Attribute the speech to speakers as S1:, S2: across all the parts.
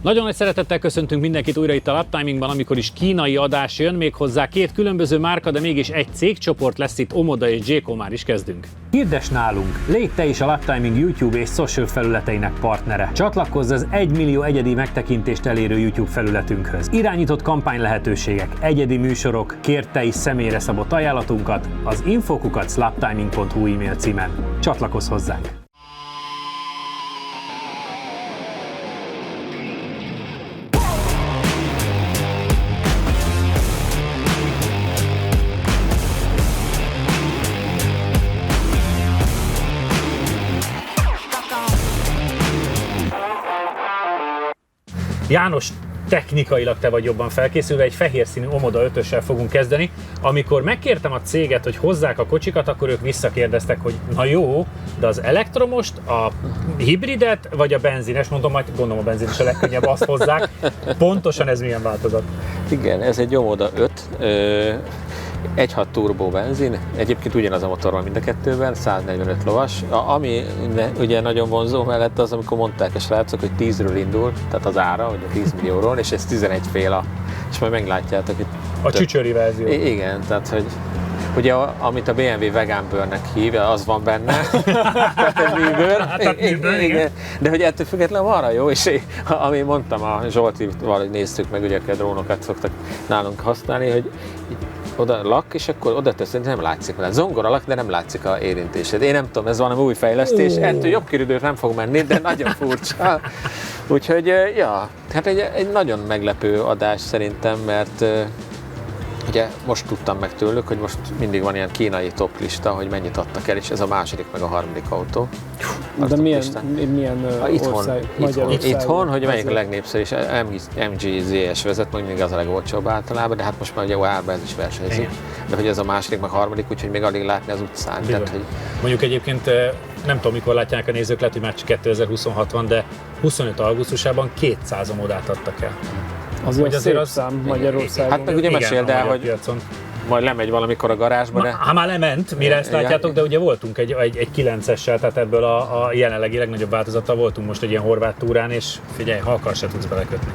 S1: Nagyon nagy szeretettel köszöntünk mindenkit újra itt a Lap Timingban, amikor is kínai adás jön, méghozzá két különböző márka, de mégis egy cégcsoport lesz itt, Omoda és J.Co. Már is kezdünk. Hirdess nálunk! Légy te is a Lap Timing YouTube és social felületeinek partnere. Csatlakozz az 1 millió egyedi megtekintést elérő YouTube felületünkhöz. Irányított kampány lehetőségek, egyedi műsorok, kérd te is személyre szabott ajánlatunkat az info@laptiming.hu e-mail címen. Csatlakozz hozzánk! János, technikailag te vagy jobban felkészülve, egy fehér színű Omoda 5-össel fogunk kezdeni. Amikor megkértem a céget, hogy hozzák a kocsikat, akkor ők visszakérdeztek, hogy na jó, de az elektromost, a hibridet vagy a benzines, mondom, majd gondolom a benzines a legkönnyebb, azt hozzák. Pontosan ez milyen változat?
S2: Igen, ez egy Omoda 5, 1.6 turbó benzin, egyébként ugyanaz a motor van mind a kettőben, 145 lovas. Ami ugye nagyon vonzó mellett az, amikor mondták a srácok, hogy 10-ről indul, tehát az ára, vagy a 10 millióról, és ez 11,5, és majd meglátjátok itt.
S1: A csücsöri verzió.
S2: Igen, tehát hogy ugye, amit a BMW Vegan Burn-nek hívja, az van benne, tehát egy műbőr, igen. De hogy ettől függetlenül arra jó, és amit mondtam a Zsoltival, hogy néztük meg, ugye a drónokat szoktak nálunk használni, hogy oda lak, és akkor oda teszed, nem látszik vele. Zongora lak, de nem látszik a érintésed. Én nem tudom, ez valami új fejlesztés, ettől jobb kiridőt nem fog menni, de nagyon furcsa. Úgyhogy, ja, hát egy nagyon meglepő adás szerintem, mert ugye most tudtam meg tőlük, hogy most mindig van ilyen kínai top lista, hogy mennyit adtak el, és ez a második meg a harmadik autó.
S3: De milyen ország?
S2: Itthon, hogy melyik a legnépszerűbb, és MG ZS vezet, meg mindig az a legolcsóbb általában, de hát most már ugye jó árban ez is versenyzik. De hogy ez a második, meg a harmadik, úgyhogy még alig látni az utcán. Tehát, hogy...
S1: Mondjuk egyébként nem tudom, mikor látják a nézők, lehet, hogy már csak 2026 van, de 25 augusztusában 200 Omodát adtak el.
S3: Azért szép szám Magyarországon.
S2: Hát meg ugye meséld el, hogy
S1: piacon.
S2: Majd lemegy valamikor a garázsba, de...
S1: Hát már lement, mire ezt látjátok, de ugye voltunk egy 9-essel, tehát ebből a jelenlegi legnagyobb változattal voltunk most egy ilyen horvát túrán, és figyelj, halkal se tudsz belekötni.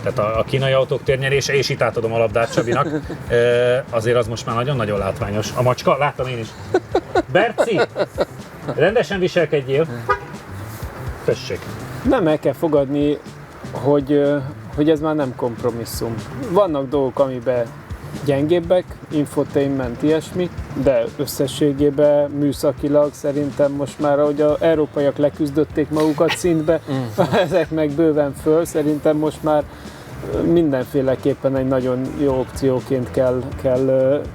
S1: Tehát a kínai autók térnyerése, és itt átadom a labdát Csabinak, azért az most már nagyon-nagyon látványos. A macska, láttam én is. Berci, rendesen viselkedjél. Tessék.
S3: Nem el kell fogadni, hogy ez már nem kompromisszum. Vannak dolgok, amiben gyengébbek, infotainment, ilyesmi, de összességében műszakilag szerintem most már, ahogy az európaiak leküzdötték magukat szintbe, ezek meg bőven föl, szerintem most már mindenféleképpen egy nagyon jó opcióként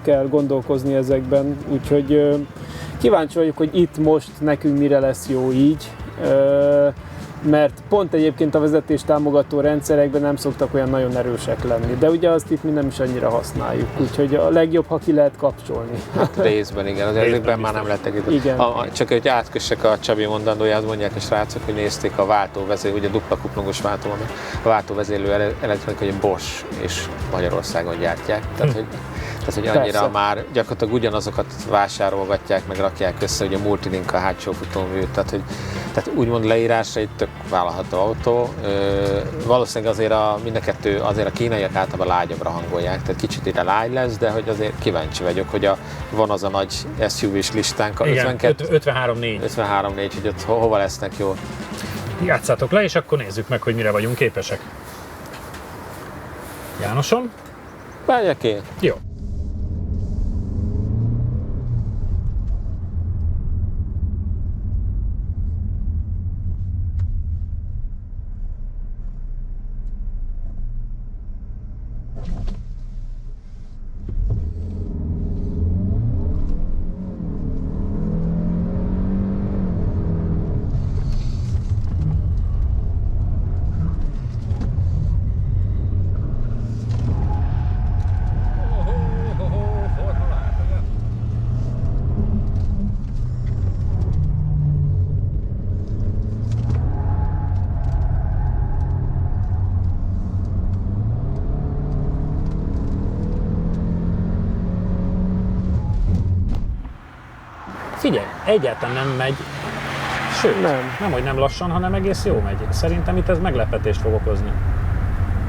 S3: kell gondolkozni ezekben, úgyhogy kíváncsi vagyok, hogy itt most nekünk mire lesz jó így, mert pont egyébként a vezetés támogató rendszerekben nem szoktak olyan nagyon erősek lenni, de ugye azt itt mi nem is annyira használjuk, úgyhogy a legjobb, ha ki lehet kapcsolni.
S2: Hát részben igen, az ezekben már nem lettek itt.
S3: Igen.
S2: Csak hogy átkössek a Csabi mondandóját, mondják a srácok, hogy nézték a váltóvezérlő, ugye dupla kuplungos váltó van, a váltóvezérlő elektronika, hogy Bosch és Magyarországon gyártják. Tehát, hogy annyira persze. Már gyakorlatilag ugyanazokat vásárolgatják, meg rakják össze, hogy a Multilink a hátsó futómű, tehát úgymond leírásra egy tök vállalható autó. Valószínűleg azért mind a kettő, azért a kínaiak általában lágyabbra hangolják, tehát kicsit ide lágy lesz, de hogy azért kíváncsi vagyok, hogy van az a nagy SUV-s listánk, 53-4, hogy ott hova lesznek jól.
S1: Játszátok le, és akkor nézzük meg, hogy mire vagyunk képesek. Jánosom?
S2: Várjak én.
S1: Jó. Figyelj, egyáltalán nem megy, Sőt,
S3: Nem.
S1: nem, hogy nem lassan, hanem egész jó megy. Szerintem itt ez meglepetést fog okozni.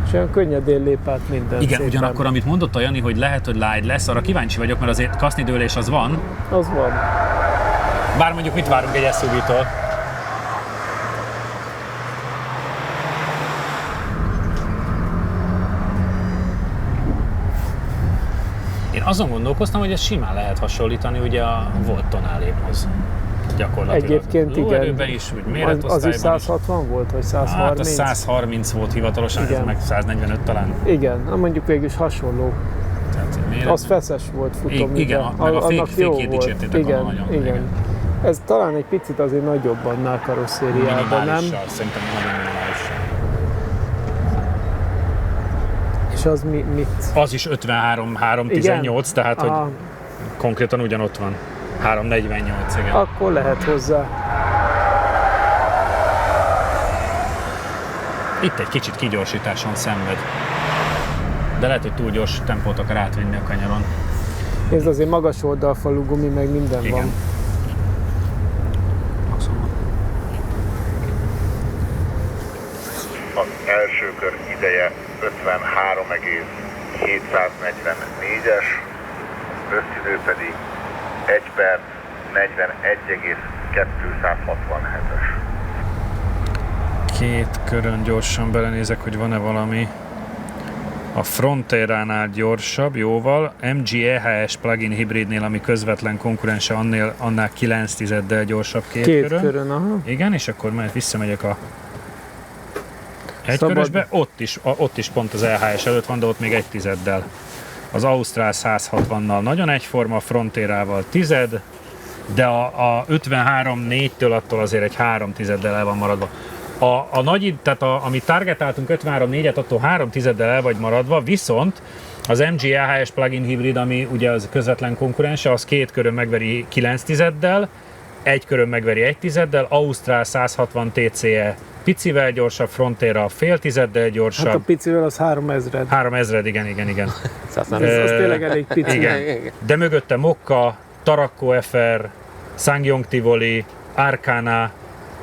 S3: És olyan könnyedén lép át minden.
S1: Igen,
S3: szépen.
S1: ugyanakkor, amit mondott a Jani, hogy lehet, hogy light lesz, arra kíváncsi vagyok, mert azért kasznidőlés az van.
S3: Az van.
S1: Bár mondjuk mit várunk egy SUV-tól? Én azon gondolkoztam, hogy ezt simán lehet hasonlítani ugye a Volt Tonale-hoz. Gyakorlatilag.
S3: Egyébként igen.
S1: Lóerőben is, úgy méretosztályban
S3: Az is
S1: is.
S3: 160 volt, vagy 130?
S1: Hát az 130 volt hivatalosan, ez
S3: Igen.
S1: meg 145 talán.
S3: Igen, na mondjuk végül is hasonló.
S1: Tehát
S3: Az feszes volt futóműve.
S1: Igen, meg a
S3: Annak jó
S1: fékjét
S3: volt.
S1: dicsértétek
S3: Igen,
S1: nagyon.
S3: igen. Ez talán egy picit azért nagyobb annál karosszériában, nem?
S1: Minimálissal, szerintem nagyon minimális.
S3: És az mit?
S1: Az is 53-318, tehát hogy
S3: Aha,
S1: konkrétan ugyanott van. 348, igen.
S3: akkor lehet hozzá.
S1: Itt egy kicsit kigyorsításon szenved. De lehet, hogy túl gyors tempót akar átvinni a kanyaron.
S3: Ez azért magas oldalfalú gumi, meg minden
S1: Igen.
S3: van.
S4: Az első kör ideje 53,744-es, összidő pedig 1 perc 41,267-es.
S1: Két körön gyorsan belenézek, hogy van-e valami. A Fronteránál gyorsabb, jóval. MG EHS plug-in hibridnél, ami közvetlen konkurense, annál 9 gyorsabb két
S3: Két körön, aha.
S1: Igen, és akkor majd visszamegyek a
S3: Szabad.
S1: egykörösbe. Ott is pont az EHS előtt van, de ott még 1 Az Ausztrál 160-nal nagyon egyforma, a Fronterával 10, de a 53.4-től attól azért egy 3 el van maradva. A nagy, tehát amit targetáltunk 53.4-et, attól 3 el vagy maradva, viszont az MG EHS plug-in hibrid, ami ugye az közvetlen konkurense, az két körön megveri 9 egy körön megveri 1 Ausztrál 160 TCE picivel gyorsabb, Frontera fél tizeddel gyorsabb.
S3: Hát a picivel az 3000.
S1: 3000, igen.
S3: Az tényleg elég pici.
S1: Igen. De mögötte Mokka, Taracco FR, SsangYong Tivoli, Arcana,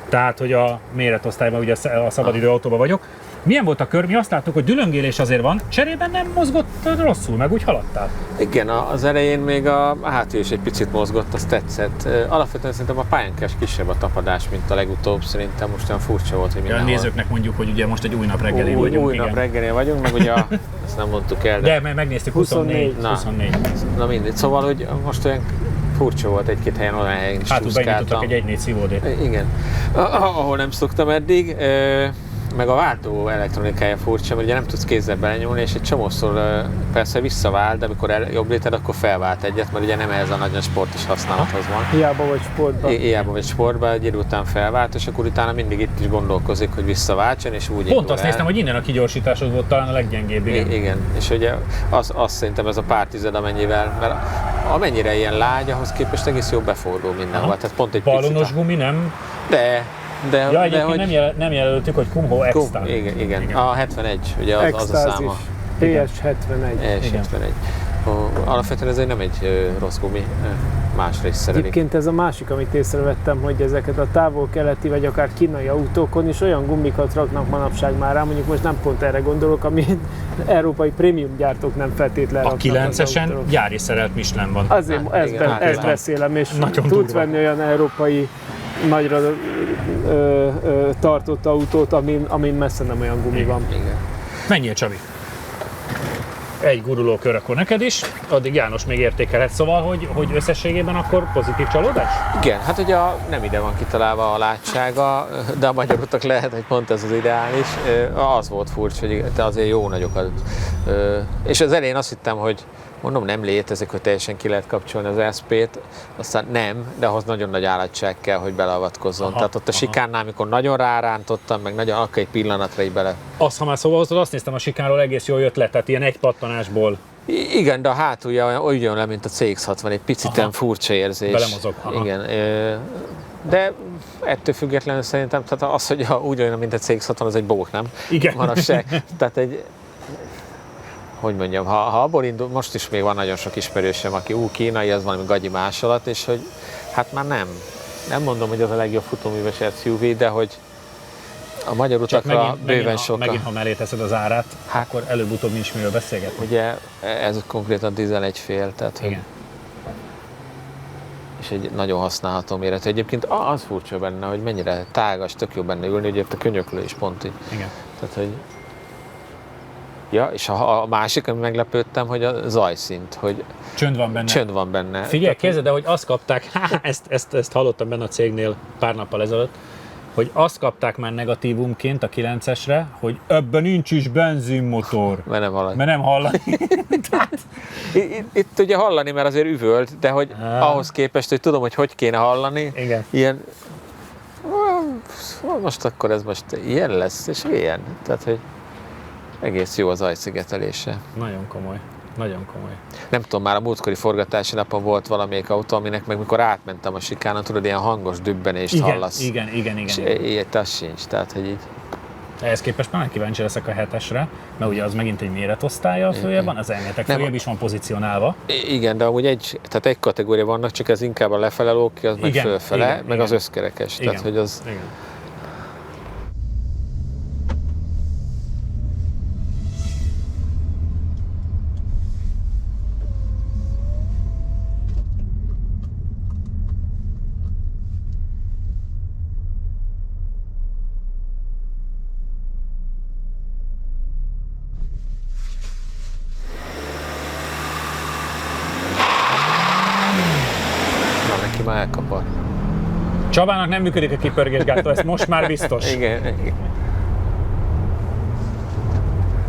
S1: tehát hogy a méretosztályban ugye a szabadidő autóban vagyok. Milyen volt a kör? Mi azt láttuk, hogy dülöngélés azért van, cserében nem mozgott rosszul, meg úgy haladtál.
S2: Igen, az elején még a hátul is egy picit mozgott, az tetszett. Alapvetően szerintem a pályánkás kisebb a tapadás, mint a legutóbb. Szerintem most olyan furcsa volt, hogy
S1: A
S2: mindenhol.
S1: nézőknek mondjuk, hogy ugye most egy új nap reggelén vagyunk.
S2: Új nap reggelén vagyunk, meg ugye ezt nem mondtuk el.
S1: De megnéztük 24.
S3: 24.
S2: Na mindegy, szóval, hogy most olyan furcsa volt egy-két helyen, olyan helyen is
S1: Hátul benyitottak
S2: csúszkáltam.
S1: egy 1.4 szívódét.
S2: Igen, ahol nem szoktam eddig. Meg a váltó elektronikája furcsa, mert ugye nem tudsz kézzel belenyúlni, és egy csomószor persze visszavált, de amikor jobb léted, akkor felvált egyet, mert ugye nem ez a nagyon sportos használathoz van.
S3: Hiába vagy sportban.
S2: Hiába vagy sportban, egy idő után felvált, és akkor utána mindig itt is gondolkozik, hogy visszaváltson, és úgy
S1: Pont
S2: indul
S1: azt néztem, hogy innen a kigyorsításod volt talán a leggyengébb.
S2: igen, és ugye az szerintem ez a pár tized, amennyivel, mert amennyire ilyen lágy, ahhoz képest egész jó befordul mindenhol. Tehát pont egy
S1: Ballonos gumi nem?
S2: De
S1: Ja, egyébként nem jelöltük, hogy Kumho Extra.
S2: Igen. A 71, ugye az a száma.
S3: PS71.
S2: ES71. Alapvetően ez nem egy rossz gumi, másra is szerelik.
S3: Egyébként ez a másik, amit észrevettem, hogy ezeket a távol-keleti vagy akár kínai autókon is olyan gumikat raknak manapság már rá, mondjuk most nem pont erre gondolok, amit európai prémium gyártók nem feltétlenül
S1: A
S3: raknak az
S1: 9-esen
S3: autókra.
S1: gyári szerelt Michelin van.
S3: Azért ezt beszélem, és
S1: Nagyon
S3: tudsz
S1: durva.
S3: venni olyan európai nagyra tartott autót, amin messze nem olyan gumi van.
S2: Igen.
S1: Menjél, Csabi! Egy guruló kör akkor neked is, addig János még értékelhet, szóval, hogy összességében akkor pozitív csalódás?
S2: Igen, hát ugye nem ide van kitalálva a látsága, de a magyar utak lehet, hogy pont ez az ideális. Az volt furcsa, hogy te azért jó nagyokat. És az elején azt hittem, hogy mondom, nem létezik, hogy teljesen ki lehet kapcsolni az ESP-t, aztán nem, de ahhoz nagyon nagy állatság kell, hogy beleavatkozzon. Tehát ott a sikánnál, amikor nagyon rárántottam, meg nagyon akkor egy pillanatra így bele.
S1: Azt, ha már szóval hoztad, azt néztem, a sikánról egész jól jött le, tehát ilyen egy pattanásból.
S2: Igen, de a hátulja olyan jön le, mint a CX-60, egy picit ilyen furcsa érzés.
S1: Belemozog. Aha.
S2: Igen. De ettől függetlenül szerintem, tehát az, hogy úgy olyan, mint a CX-60, az egy bók, nem?
S1: Igen.
S2: Manapság. Tehát egy, hogy mondjam, ha abból indul, most is még van nagyon sok ismerősöm, aki kínai, az valami gagyi másolat, és hogy hát már nem. nem mondom, hogy az a legjobb futóműves SUV, de hogy a magyar utakra bőven sokkal.
S1: Megint, ha mellé teszed az árát, akkor előbb-utóbb nincs miről beszélgetni.
S2: Ugye ez konkrétan 11,5, tehát hogy, és egy nagyon használható méretű. Egyébként az furcsa benne, hogy mennyire tágas, tök jó benne ülni, ugye a könyöklő is pont így.
S1: Igen.
S2: Tehát, hogy... Ja, és a másik, ami meglepődtem, hogy a zajszint, hogy
S1: Csönd van benne. Figyelj,
S2: Tehát,
S1: képzeld, de hogy azt kapták, ezt hallottam benne a cégnél pár nappal ezelőtt, hogy azt kapták már negatívumként a 9-esre, hogy ebben nincs is benzinmotor.
S2: Mert
S1: nem hallani.
S2: Itt ugye hallani, mert azért üvölt, de hogy ahhoz képest, hogy tudom, hogy kéne hallani,
S1: igen.
S2: Ilyen, most akkor ez most ilyen lesz, és ilyen. Tehát, hogy egész jó az zajszigetelése.
S1: Nagyon komoly. Nagyon komoly.
S2: Nem tudom, már a múltkori forgatási napon volt valamelyik autó, aminek meg mikor átmentem a sikánon, tudod, ilyen hangos dübbenést hallasz.
S1: Igen.
S2: És ilyet az sincs, tehát, hogy így...
S1: Ehhez képest már kíváncsi leszek a 7-esre, mert ugye az megint egy méretosztálya följebb van, az elméletek följebb is van pozícionálva.
S2: Igen, de amúgy egy kategória vannak, csak ez inkább a lefele lók ki, az meg fölfele, meg az összkerekes.
S1: Igen.
S2: Tehát, hogy az...
S1: Igen.
S2: Már elkapar.
S1: Csabának nem működik a kipörgésgától, ez most már biztos.
S2: Igen.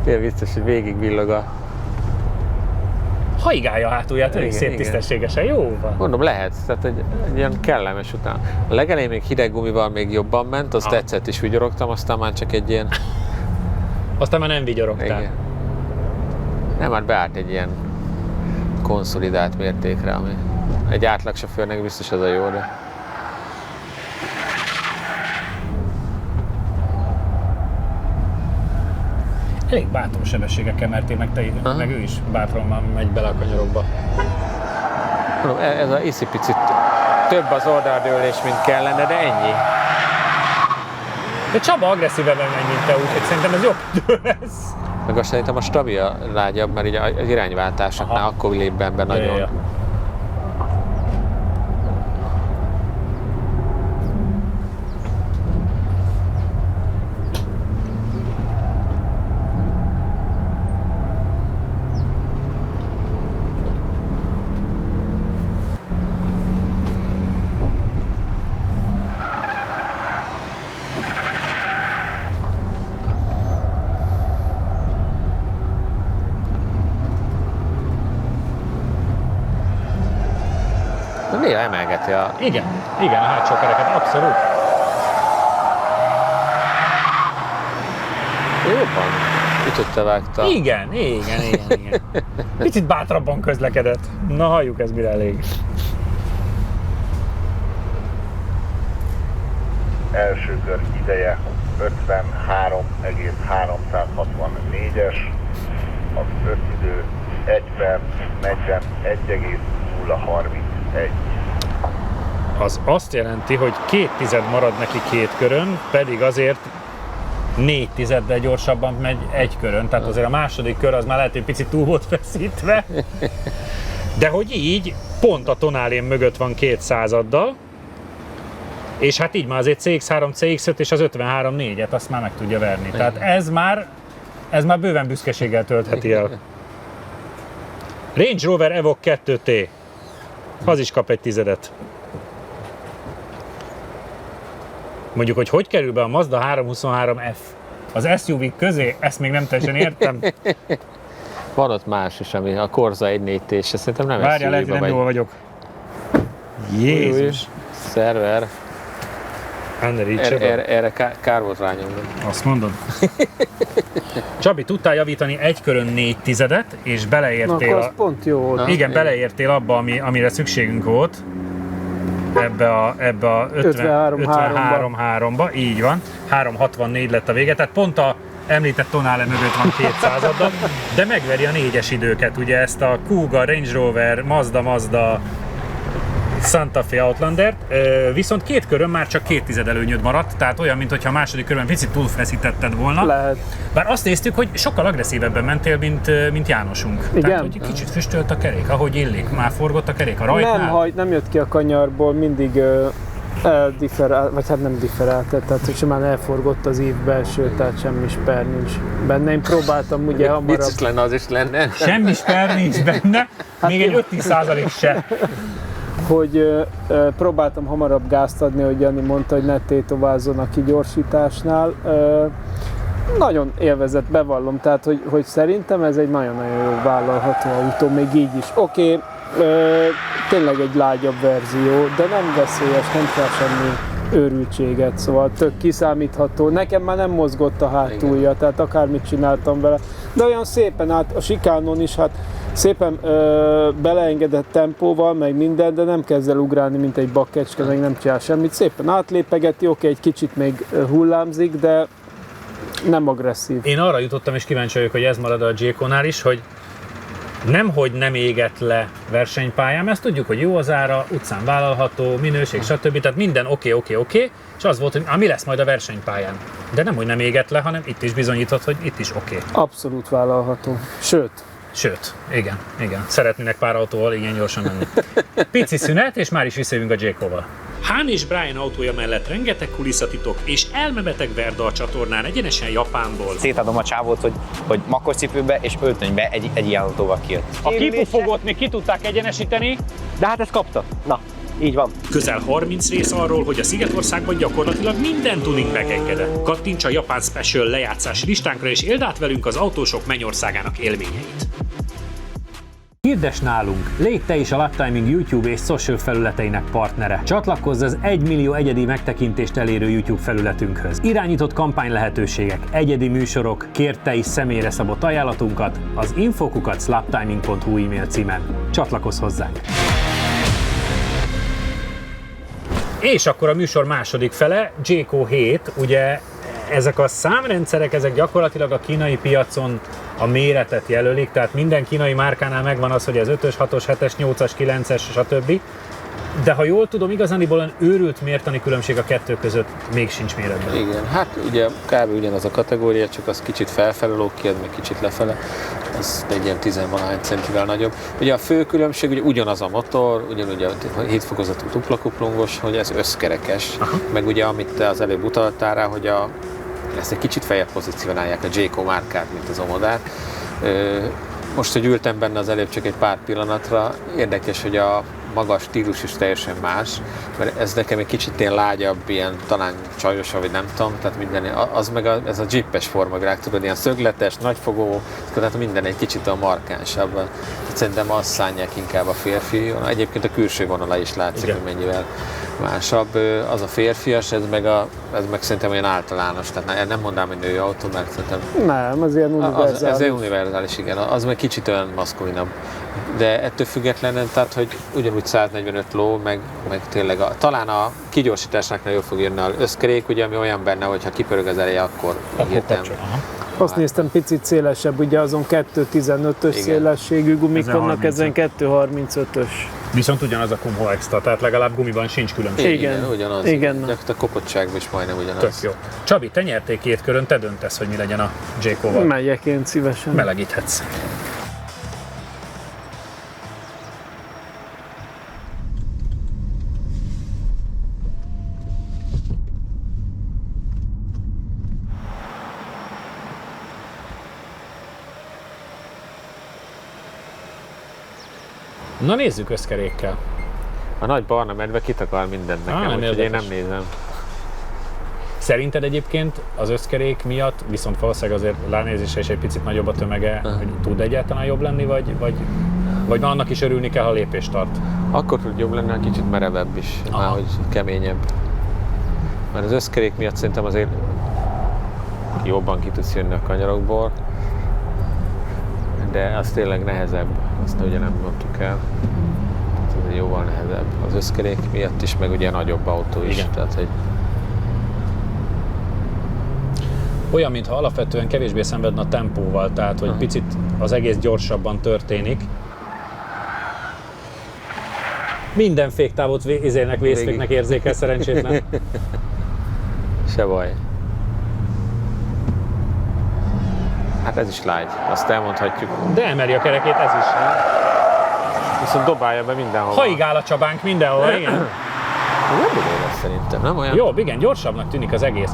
S2: Ilyen biztos, hogy végig villog a...
S1: Haigálja a hátulját, elég szép tisztességesen, jó van.
S2: Mondom, lehet, tehát egy ilyen kellemes után. A legelején még hideg gumival még jobban ment, azt tetszett is vigyorogtam, aztán már csak egy ilyen...
S1: Aztán már nem vigyorogtál.
S2: Igen. Nem, már beállt egy ilyen konszolidált mértékre, ami egy átlagsofőrnek biztos az a jó, de...
S1: Elég bátor sebességekkel mertél meg te, meg ő is bátran megy bele a kanyarokba.
S2: Mondom, ez a icipicit több az oldaldőlés, mint kellene, de ennyi.
S1: De Csaba agresszívebben megy, mint te, úgyhogy szerintem ez jobb lesz.
S2: Meg azt szerintem a stabil lágyabb, mert ugye az irányváltásoknál akkor lép be nagyon.
S1: Ja.
S2: Néha emelgeti a...
S1: Igen, a hátsó kereket, abszolút.
S2: Jobban ütötte vágta.
S1: Igen. Picit bátrabban közlekedett. Na halljuk, ez mire elég.
S4: Első kör ideje 53,364-es, az összidő 1 perc 41,031.
S1: Az azt jelenti, hogy 2 tized marad neki 2 körön, pedig azért 4 tizeddel gyorsabban megy 1 körön, tehát azért a második kör az már lehet, hogy picit túl volt feszítve. De hogy így, pont a tonálén mögött van 2 századdal, és hát így már azért CX-3, CX-5 és az 53-4-et azt már meg tudja verni. Tehát ez már bőven büszkeséggel töltheti el. Range Rover Evoque 2T. Az is kap 1 tizedet. Mondjuk, hogy kerül be a Mazda 323F az SUV közé, ezt még nem teljesen értem.
S2: Van ott más is, ami a Corsa 1.4T, és szerintem nem
S1: Várjál, lehet, hogy nem jól vagyok. Jézus!
S2: Szerver. Erre kár volt rányomni.
S1: Azt mondod? Csabi, tudtál javítani 1 körön 4 tizedet, és beleértél
S3: az pont jó volt.
S1: Igen, beleértél abba, amire szükségünk volt. Ebbe a 53-3-ba, így van. 3.64 lett a vége, tehát pont a említett tonále mögött van 2 századdal, de megveri a 4-es időket, ugye ezt a Kuga, Range Rover, Mazda, Santa Fe Outlandert, viszont két körön már csak 2/10 előnyöd maradt, tehát olyan, mintha a második körben picit túlfeszítetted volna.
S3: Lehet.
S1: Bár azt néztük, hogy sokkal agresszívebben mentél, mint Jánosunk.
S3: Igen?
S1: Tehát, hogy kicsit füstölt a kerék, ahogy illik. Már forgott a kerék a rajtnál.
S3: Nem jött ki a kanyarból, mindig differált, vagy hát nem differált, tehát simán elforgott az ív belső, tehát semmi sper nincs benne. Én próbáltam ugye hamarabb.
S2: Vicces lenne, az is lenne.
S1: Semmi sper nincs benne, még egy 5-10% se.
S3: Hogy próbáltam hamarabb gázt adni, hogy Jani mondta, hogy ne tétovázzon a kigyorsításnál. Nagyon élvezett, bevallom, tehát hogy szerintem ez egy nagyon-nagyon jó vállalható autó, még így is. Oké, tényleg egy lágyabb verzió, de nem veszélyes, nem kell semmi őrültséget, szóval tök kiszámítható. Nekem már nem mozgott a hátulja, tehát akármit csináltam vele, de olyan szépen át a sikánon is, hát szépen beleengedett tempóval, meg minden, de nem kezd el ugrálni, mint egy bakkecske, meg nem csinál semmit. Szépen átlépegeti, oké, egy kicsit még hullámzik, de nem agresszív.
S1: Én arra jutottam, és kíváncsi vagyok, hogy ez marad a Jayco-nál is, hogy nemhogy nem égett le versenypályán, ezt tudjuk, hogy jó az ára, utcán vállalható, minőség, stb. Tehát minden oké, és az volt, hogy mi lesz majd a versenypályán. De nem, hogy nem égett le, hanem itt is bizonyított, hogy itt is oké.
S3: Abszolút vállalható.
S1: Sőt, igen. Szeretnének pár autóval igen gyorsan menni. Pici szünet, és már is visszajövünk a Jayco-val. Han és Brian autója mellett rengeteg kulisszatitok és elmebeteg Verda a csatornán egyenesen Japánból.
S5: Szétadom a csávót, hogy makoscipőbe és öltönybe egy ilyen autóval kijött.
S1: A kipufogót még ki tudták egyenesíteni.
S5: De hát ezt kapta. Na, így van.
S1: Közel 30 rész arról, hogy a Szigetországban gyakorlatilag minden tuning megengedett. Kattints a Japán Special lejátszási listánkra és éld át velünk az autósok mennyországának élményeit. Hirdess nálunk! Légy te is a Lap Timing YouTube és social felületeinek partnere. Csatlakozz az 1 millió egyedi megtekintést elérő YouTube felületünkhöz. Irányított kampány lehetőségek, egyedi műsorok, kérd te is személyre szabott ajánlatunkat az info@laptiming.hu e-mail címen. Csatlakozz hozzánk! És akkor a műsor második fele, Jayco 7, ugye ezek a számrendszerek, ezek gyakorlatilag a kínai piacon a méretet jelölik, tehát minden kínai márkánál megvan az, hogy ez 5-ös, 6-os, 7-es, 8-as, 9-es, stb. De ha jól tudom, igazániból olyan őrült mértani különbség a kettő között még sincs méretben.
S2: Igen, hát ugye kb. Ugyanaz a kategória, csak az kicsit felfele lóg ki, meg kicsit lefele. Ez egy ilyen 10-valahány centivel nagyobb. Ugye a fő különbség, ugye ugyanaz a motor, ugyanúgy a 7 fokozatú dupla kuplungos, hogy ez összkerekes. Aha. Meg ugye amit te az előbb utaltál rá, hogy ezt egy kicsit feljebb pozícionálják a Jayco márkát, mint az Omodát. Most, hogy ültem benne az előbb csak egy pár pillanatra, érdekes, hogy a magas stílus is teljesen más, mert ez nekem egy kicsit ilyen lágyabb, ilyen talán csajosabb, vagy nem tudom, tehát minden, az meg ez a jeepes formagrág, tudod, ilyen szögletes, nagyfogó, tehát minden egy kicsit a markánsabb. Szerintem azt szánják inkább a férfi, egyébként a külső vonala is látszik, hogy mennyivel másabb. Az a férfias, ez meg szerintem olyan általános, tehát nem mondanám, hogy női autó, mert szerintem...
S3: Nem, az ilyen univerzális.
S2: Ez ilyen univerzális, igen. Az meg kicsit olyan maszkulinabb. De ettől függetlenül, tehát, hogy ugyanúgy 145 ló, meg tényleg talán a kigyorsításnál jól fog jönni az összkerék, ugye, ami olyan benne, hogy ha kipörög az eleje, akkor egyértelmű.
S3: Azt néztem, picit szélesebb, ugye azon 2.15-ös szélességű gumik vannak, ezen 2.35-ös.
S1: Viszont ugyanaz a Kumho Extra, tehát legalább gumiban sincs különbség.
S3: Igen,
S2: ugyanaz.
S3: Igen.
S2: A kopottságban is majdnem ugyanaz.
S1: Tök jó. Csabi, te nyertél 2 körön, te döntesz, hogy mi legyen a Jayco-val.
S3: Megyek én szívesen.
S1: Melegíthetsz. Na nézzük összkerékkel.
S2: A nagy barna medve kitakar mindent nekem, úgyhogy én nem nézem.
S1: Szerinted egyébként az összkerék miatt, viszont valószínűleg azért ránézésre is egy picit nagyobb a tömege, hogy tud egyáltalán jobb lenni, vagy annak is örülni kell, ha lépést tart?
S2: Akkor tud jobb lenni, ha kicsit merevebb is, már hogy keményebb. Mert az összkerék miatt szerintem azért jobban ki tudsz jönni a kanyarokból, de az tényleg nehezebb, azt ugye nem mondtuk el. Ez jóval nehezebb az összkerék miatt is, meg ugye nagyobb autó is. Tehát, hogy...
S1: Olyan, mintha alapvetően kevésbé szenvedne a tempóval, tehát hogy picit az egész gyorsabban történik. Minden féktávot vészféknek érzékel szerencsétlen.
S2: Se baj. Hát ez is lágy, azt elmondhatjuk.
S1: De emeli a kerekét, ez is.
S2: Viszont dobálja be mindenhol.
S1: Haigál a Csabánk mindenhol, igen.
S2: Nem idő lesz szerintem, nem olyan?
S1: Jobb, igen, gyorsabbnak tűnik az egész.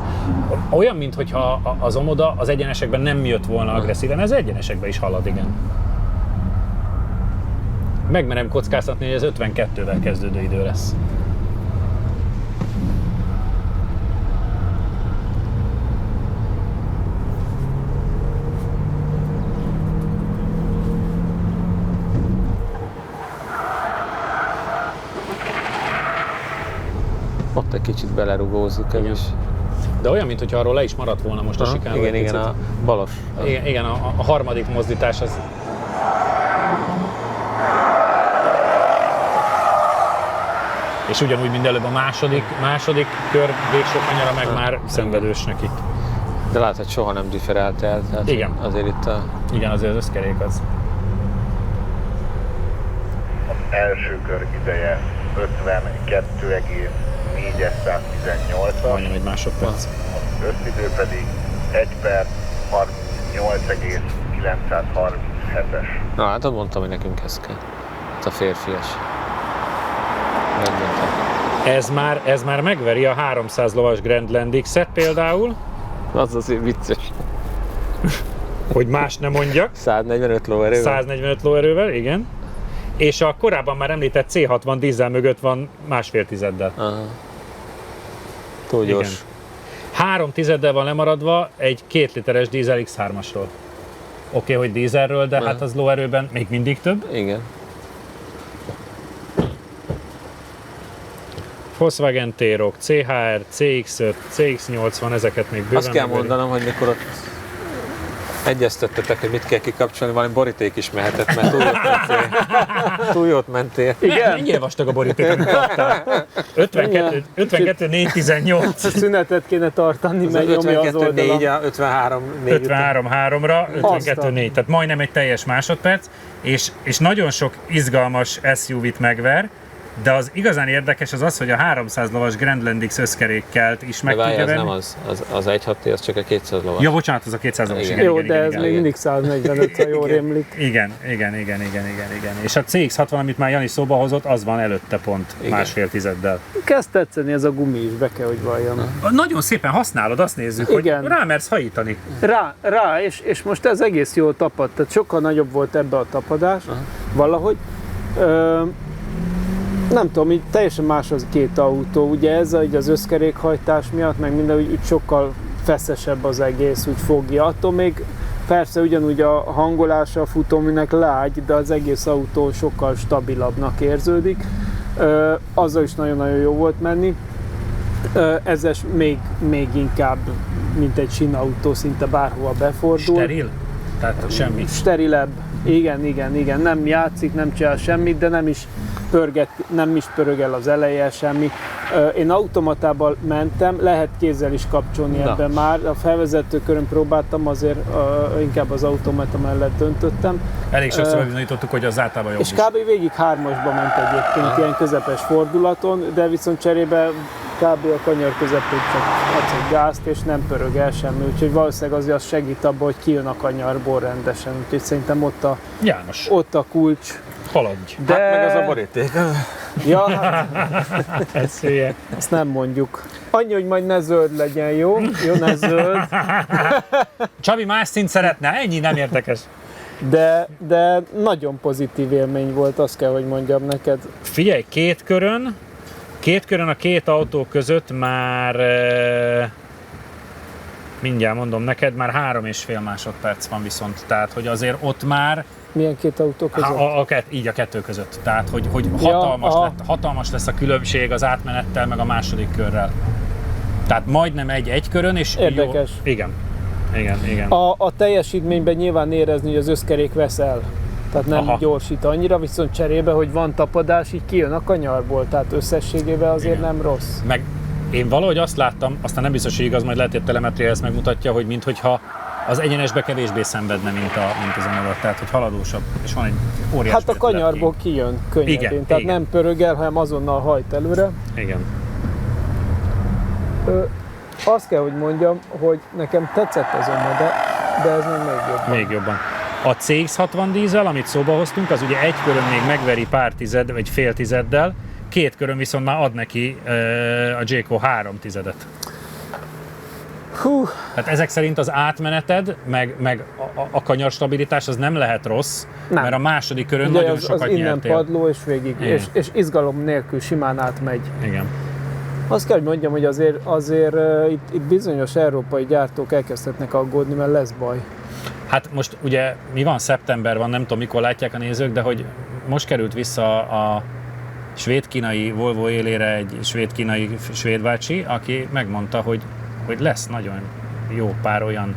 S1: Olyan, mintha az Omoda az egyenesekben nem jött volna agresszíven, ez egyenesekben is halad, igen. Megmerem kockáztatni, hogy ez 52-vel kezdődő idő lesz.
S2: Ott egy kicsit belerugózik ez is.
S1: De olyan, mintha arról le is maradt volna most a sikán.
S2: Igen, igen, a balos.
S1: Igen, a harmadik mozdítás az... És ugyanúgy, mint előbb a második kör végső kanyara meg már szenvedős neki.
S2: De látod, hogy soha nem differált el. Tehát
S1: Igen.
S2: Azért itt a...
S1: Igen, azért az összkerék az.
S4: Az első kör ideje 52,418-as,
S1: Majdnem egy másodperc.
S4: az összidő pedig 1 perc 38,937-es.
S2: Na hát ott mondtam, hogy nekünk ez kell. Ez a férfias. Megmondtam.
S1: Ez már megveri a 300 lovas Grandland X-et például,
S2: Az azért vicces.
S1: hogy más nem mondjak.
S2: 145 lóerő.
S1: 145 lóerővel, igen. És a korábban már említett C60 dízel mögött van 1,5 tizeddel.
S2: Aha. Túl gyors.
S1: Igen. 3 tizeddel van lemaradva egy 2 literes dízel X3-asról. Oké, hogy dízelről, de hát az lóerőben még mindig több.
S2: Igen.
S1: Volkswagen T-Roc, CHR, CX-5, CX-80, ezeket még bőven
S2: Azt kell
S1: megveri.
S2: mondanom, hogy mikor ott egyeztettetek, hogy mit kell kikapcsolni, valami boríték is mehetett, mert túl jót mentél.
S1: Igen? Mennyire vastag a boríték, amit kaptál? 52 418.
S3: A szünetet kéne tartani, mert nyomja az
S2: 52 4,
S3: oldalon.
S2: 53 4
S1: 53-3-ra, 52
S3: Aztán.
S1: 4, tehát majdnem egy teljes másodperc, és nagyon sok izgalmas SUV-t megver, de az igazán érdekes az, hogy a 300 lovas Grandland X összkerékkelt is meg
S2: De várj,
S1: tudja
S2: ez
S1: venni.
S2: nem az 1.6T, az csak a 200 lovas.
S1: Ja, bocsánat, az a 200 lovas.
S2: Igen.
S1: Igen,
S3: Jó,
S1: igen,
S3: de
S1: igen,
S3: ez
S1: igen.
S3: még mindig 145, ha jól rémlik.
S1: Igen. És a CX-60, amit már Jani szóba hozott, az van előtte pont,
S2: Igen.
S1: 1,5 tizeddel.
S3: Kezd tetszeni ez a gumi is, be kell, hogy valljam.
S1: Nagyon szépen használod, azt nézzük,
S3: Igen.
S1: hogy rámersz hajítani.
S3: Rá, és most ez egész jól tapad, tehát sokkal nagyobb volt ebbe a tapadás, valahogy. Nem tudom, így teljesen más az két autó, ugye ez az összkerékhajtás miatt, meg minden, úgy sokkal feszesebb az egész, úgy fogja. Attól még persze ugyanúgy a hangolása a futóműnek lágy, de az egész autó sokkal stabilabbnak érződik. Azzal is nagyon-nagyon jó volt menni. Ezes még inkább, mint egy sinautó, szinte bárhova befordul.
S1: Steril? Tehát semmi.
S3: Sterilebb. Igen. Nem játszik, nem csinál semmit, de nem is pörög el az eleje, semmi. Én automatával mentem, lehet kézzel is kapcsolni ebben már. A felvezető körön próbáltam, azért inkább az automata mellett döntöttem.
S1: Elég sokszor bebizonyítottuk, hogy az általában jobb
S3: És
S1: is.
S3: kb. Végig 3-asba ment egyébként, ilyen közepes fordulaton, de viszont cserébe kb. A kanyar közepén csak adsz egy gázt, és nem pörög el semmi, úgyhogy valószínűleg az segít abban, hogy kijön a kanyarból rendesen, úgyhogy szerintem
S1: János,
S3: ott a kulcs.
S1: haladj.
S3: De...
S2: Hát meg az a boríték.
S3: Ja, hát
S1: Ez hülye.
S3: ezt nem mondjuk. Annyi, hogy majd ne zöld legyen, jó? Jó, ne zöld.
S1: Csabi más szint szeretne, ennyi nem érdekes.
S3: De nagyon pozitív élmény volt, azt kell, hogy mondjam neked.
S1: Figyelj, két körön a két autó között már mindjárt mondom neked, már 3,5 másodperc van viszont, tehát hogy azért ott már
S3: Milyen két autó között?
S1: így a kettő között, tehát hogy
S3: Ja,
S1: hatalmas lesz a különbség az átmenettel meg a második körrel. Tehát majdnem egy körön, és
S3: Érdekes.
S1: Jó, igen.
S3: A teljesítményben nyilván érezni, hogy az összkerék vesz el. Tehát nem gyorsít annyira, viszont cserébe, hogy van tapadás, így kijön a kanyarból, tehát összességében azért nem rossz.
S1: Meg én valahogy azt láttam, aztán nem biztos, hogy igaz, majd lehet, hogy a telemetria ezt megmutatja, hogy minthogyha az egyenesbe kevésbé szenvedne, mint az Omoda, tehát hogy haladósabb, és van egy óriási
S3: Hát a kanyarból kijön könnyedén,
S1: Igen,
S3: tehát
S1: igen.
S3: nem pörög el, hanem azonnal hajt előre.
S1: Igen.
S3: Azt kell, hogy mondjam, hogy nekem tetszett az Omoda, de ez még jobb.
S1: Még jobban. A CX-60 dízel, amit szóba hoztunk, az ugye egy körön még megveri pár tized, vagy fél tizeddel, két körön viszont már ad neki a Jayco 3 tizedet.
S3: Hú,
S1: Tehát ezek szerint az átmeneted, meg a kanyarstabilitás az nem lehet rossz,
S3: Nem.
S1: mert a második körön
S3: ugye
S1: nagyon
S3: az
S1: sokat
S3: innen
S1: nyertél.
S3: padló és végig,
S1: Igen.
S3: és izgalom nélkül simán átmegy.
S1: Igen.
S3: Azt kell, hogy mondjam, hogy azért itt bizonyos európai gyártók elkezdhetnek aggódni, mert lesz baj.
S1: Hát most ugye mi van, szeptember van, nem tudom mikor látják a nézők, de hogy most került vissza a svéd-kínai Volvo élére egy svéd-kínai svéd bácsi, aki megmondta, hogy lesz nagyon jó pár olyan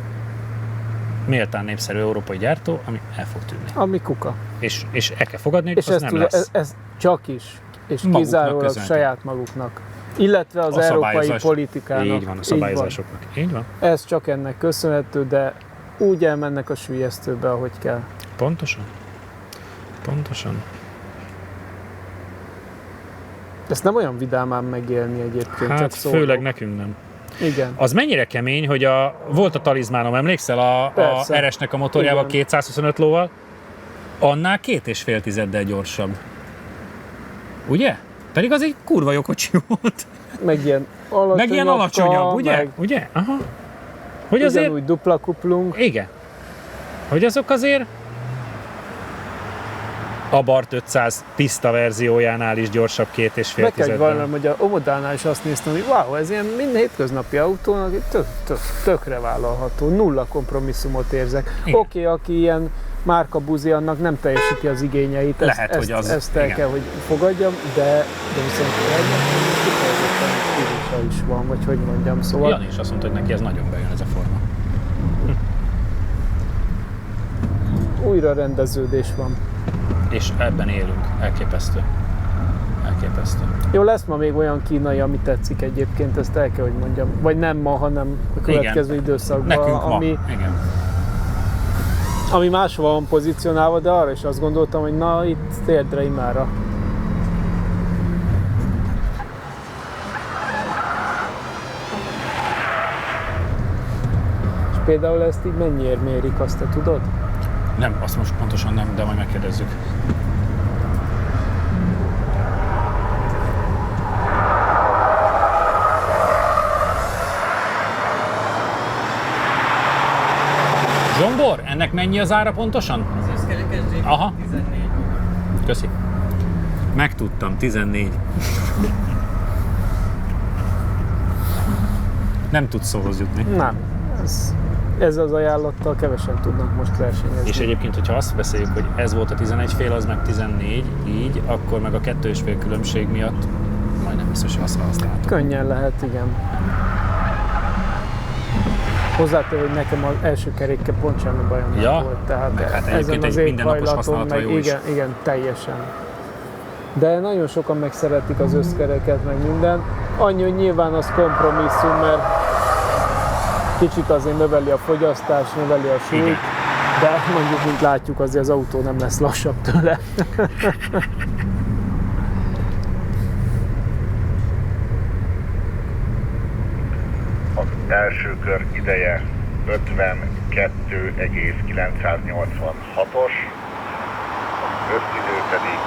S1: méltán népszerű európai gyártó, ami el fog tűnni.
S3: Ami kuka.
S1: És el kell fogadni, hogy
S3: És
S1: az
S3: ezt
S1: nem
S3: tudja,
S1: lesz.
S3: ez csak is, és
S1: Maguknak
S3: kizárólag
S1: köszönhető.
S3: saját maguknak. Illetve az
S1: A
S3: európai
S1: szabályozás-
S3: politikának.
S1: Így van, a szabályozásoknak. Így van.
S3: Ez csak ennek köszönhető, de úgy elmennek a süllyesztőbe, ahogy kell.
S1: Pontosan. Pontosan.
S3: Ezt nem olyan vidámán megélni egyébként,
S1: Hát
S3: csak szólok.
S1: főleg nekünk nem.
S3: Igen.
S1: Az mennyire kemény, hogy volt a talizmánom, emlékszel? A
S3: Persze.
S1: RS-nek a motorjával
S3: Igen.
S1: 225 lóval, annál 2,5 tizeddel gyorsabb. Ugye? Pedig az egy kurva jó kocsi volt.
S3: Meg ilyen alacsonyabb,
S1: Meg ilyen alacsonyabb, ugye?
S3: Meg
S1: Ugye? Aha. Hogy azért...
S3: ugyanúgy dupla kuplung.
S1: Igen. Hogy azok azért a Bart 500 tiszta verziójánál is gyorsabb 2,5
S3: Meg kell, hogy
S1: tizeddel.
S3: vallanom, hogy a Omodánál is azt néztem, hogy wow, ez ilyen minden hétköznapi autónak tökre vállalható, nulla kompromisszumot érzek.
S1: Igen.
S3: Oké, aki ilyen márkabuzi, annak nem teljesíti az igényeit,
S1: Lehet, hogy az-
S3: ezt el
S1: igen. kell,
S3: kell, hogy fogadjam, de viszont kifejezetten stílusa is van, vagy hogy mondjam, szóval
S1: Jani is azt mondta, hogy neki ez nagyon bejön ez a forma.
S3: újra rendeződés van.
S1: És ebben élünk. Elképesztő. Elképesztő.
S3: Jó, lesz ma még olyan kínai, ami tetszik egyébként, ezt el kell, hogy mondjam. Vagy nem ma, hanem a következő időszakban,
S1: Nekünk ma.
S3: ami,
S1: Igen.
S3: ami máshol van pozícionálva, de arra is azt gondoltam, hogy na, itt térdre imára. És például ezt így mennyiért mérik, azt te tudod?
S1: Nem, azt most pontosan nem, de majd megkérdezzük. Zsombor, ennek mennyi az ára pontosan?
S6: Az összkerekes Jayco
S1: Aha.
S6: 14.
S1: Köszi. Megtudtam, 14. Nem tudsz szóhoz jutni.
S3: Nem. Ez az ajánlattal kevesen tudnak most versenyezni.
S1: És egyébként, hogyha azt beszéljük, hogy ez volt a 11 fél, az meg 14, így, akkor meg a 2,5 különbség miatt majdnem biztos, hogy azt használhatom.
S3: Könnyen lehet, igen. Hozzátéve, hogy nekem az első kerékkel pont semmi bajom
S1: Ja,
S3: nem volt. Tehát
S1: meg hát
S3: ezen
S1: egyébként
S3: az
S1: egy mindennapos
S3: éghajlaton,
S1: használatra
S3: meg
S1: jó is.
S3: igen, teljesen. De nagyon sokan meg szeretik az összkereket, meg minden. Annyi, hogy nyilván az kompromisszum, mert kicsit azért növeli a fogyasztást, növeli a súlyt,
S1: Igen.
S3: de mondjuk, mint látjuk, azért az autó nem lesz lassabb tőle.
S4: Az első kör ideje 52,986-os, az összidő pedig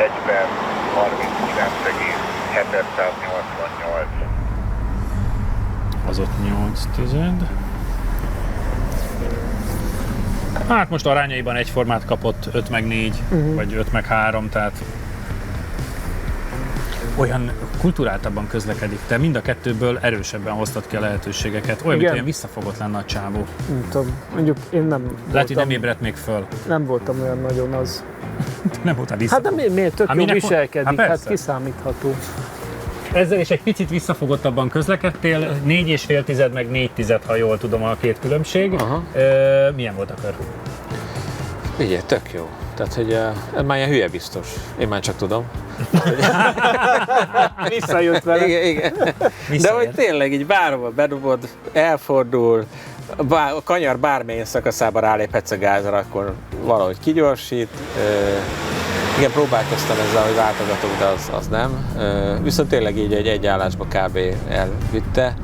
S4: 1 perc 39,788.
S1: Az ott 8 tized. Hát most arányaiban egyformát kapott, 5 meg 4, vagy 5 meg 3, tehát olyan kulturáltabban közlekedik, te mind a kettőből erősebben hoztad ki a lehetőségeket. Olyan, mint
S3: Igen.
S1: olyan visszafogott lenne a csávó.
S3: Nem tudom, mondjuk én nem
S1: Lehet, hogy nem
S3: voltam,
S1: ébredt még föl.
S3: nem voltam olyan nagyon az.
S1: Nem voltál
S3: Hát
S1: visszafogott.
S3: de miért tök
S1: Hát
S3: jó
S1: minek-
S3: viselkedik,
S1: Hát
S3: hát
S1: persze.
S3: kiszámítható.
S1: Ezzel is egy picit visszafogottabban közlekedtél, 4,5 tized meg 4 tized, ha jól tudom a két különbség.
S2: Aha.
S1: Milyen volt a kör?
S2: Ugye, tök jó. Tehát, hogy ez már ilyen hülye biztos. Én már csak tudom.
S3: Visszajött vele.
S2: Igen, igen. De hogy tényleg így bárhova bedobod, elfordul, a kanyar bármilyen szakaszában ráléphetsz a gázra, akkor valahogy kigyorsít. Igen, próbálkoztam ezzel, hogy váltogatok, de az nem. Viszont tényleg így egy állásba kb. Elvitte.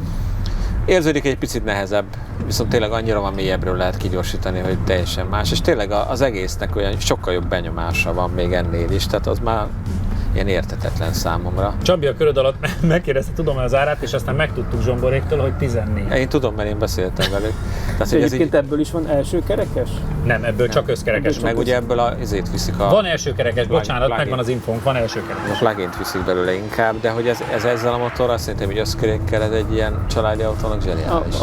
S2: Érződik egy picit nehezebb, viszont tényleg annyira van mélyebbről lehet kigyorsítani, hogy teljesen más. És tényleg az egésznek olyan sokkal jobb benyomása van még ennél is, tehát az már ilyen érthetetlen számomra.
S1: Csabi a köröd alatt megkérdezte, tudom az árát, és aztán megtudtuk Zsomboréktől, hogy 14.
S2: Én tudom, mert én beszéltem velük. Tehát, hogy
S3: Egyébként ebből is van első kerekes?
S1: Nem, ebből csak összkerekes.
S2: meg ugye ebből izét viszik a...
S1: Van elsőkerekes, bocsánat,
S2: plug-in.
S1: megvan az infónk, van elsőkerekes.
S2: A plug-int viszik belőle inkább, de hogy ez ezzel a motorral szerintem, hogy összkerékkel ez egy ilyen családi autónak zseniális.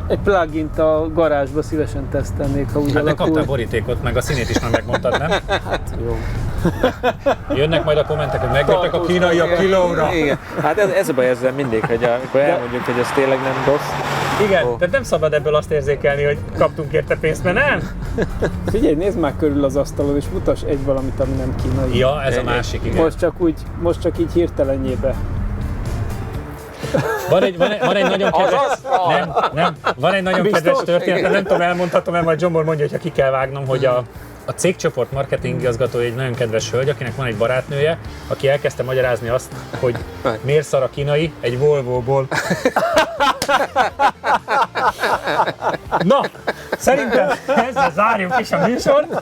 S3: Egy plugint a garázsba szívesen tesztelnék, ha úgy
S1: Hát de
S3: alakul.
S1: kaptál borítékot, meg a színét is már megmondtad, nem?
S3: Hát jó.
S1: Jönnek majd a kommentek, hogy megjöttek a kínaiak kilóra.
S2: Igen, hát ez a baj ezzel mindig, hogy akkor elmondjuk, hogy ez tényleg nem rossz.
S1: Igen,
S2: Ó.
S1: tehát nem szabad ebből azt érzékelni, hogy kaptunk érte pénzt, mert nem?
S3: Figyelj, nézd már körül az asztalon, és mutass egy valamit, ami nem kínai.
S1: Ja, ez a másik, igen.
S3: Most csak így hirtelenjébe.
S1: Van egy nagyon kedves... Nem, van egy nagyon
S3: Biztos?
S1: kedves történet,
S3: Igen.
S1: nem tudom, elmondhatom-e, majd Zsombor mondja, hogyha ki kell vágnom, hogy a cégcsoport marketing igazgatója egy nagyon kedves hölgy, akinek van egy barátnője, aki elkezdte magyarázni azt, hogy miért szar a kínai egy Volvo-ból. Na, szerintem ezzel zárjuk is a műsort.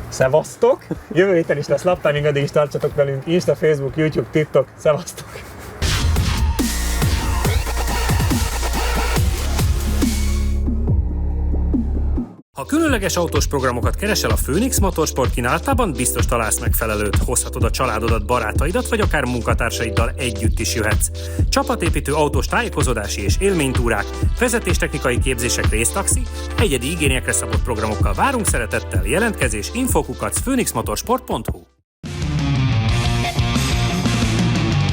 S1: Szevasztok! Jövő héten is lesz Laptiming, addig is tartsatok velünk. Insta, Facebook, YouTube, TikTok. Szevasztok! Ha különleges autós programokat keresel a Phoenix Motorsport kínálatában, biztos találsz megfelelőt. Hozhatod a családodat, barátaidat, vagy akár munkatársaiddal együtt is jöhetsz. Csapatépítő autós tájékozódási és élménytúrák, vezetéstechnikai képzések, résztaxi, egyedi igényekre szabott programokkal várunk szeretettel. Jelentkezés info@phoenixmotorsport.hu.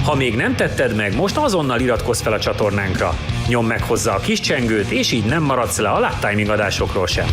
S1: Ha még nem tetted meg, most azonnal iratkozz fel a csatornánkra. Nyomd meg hozzá a kis csengőt, és így nem maradsz le a Laptiming adásokról sem.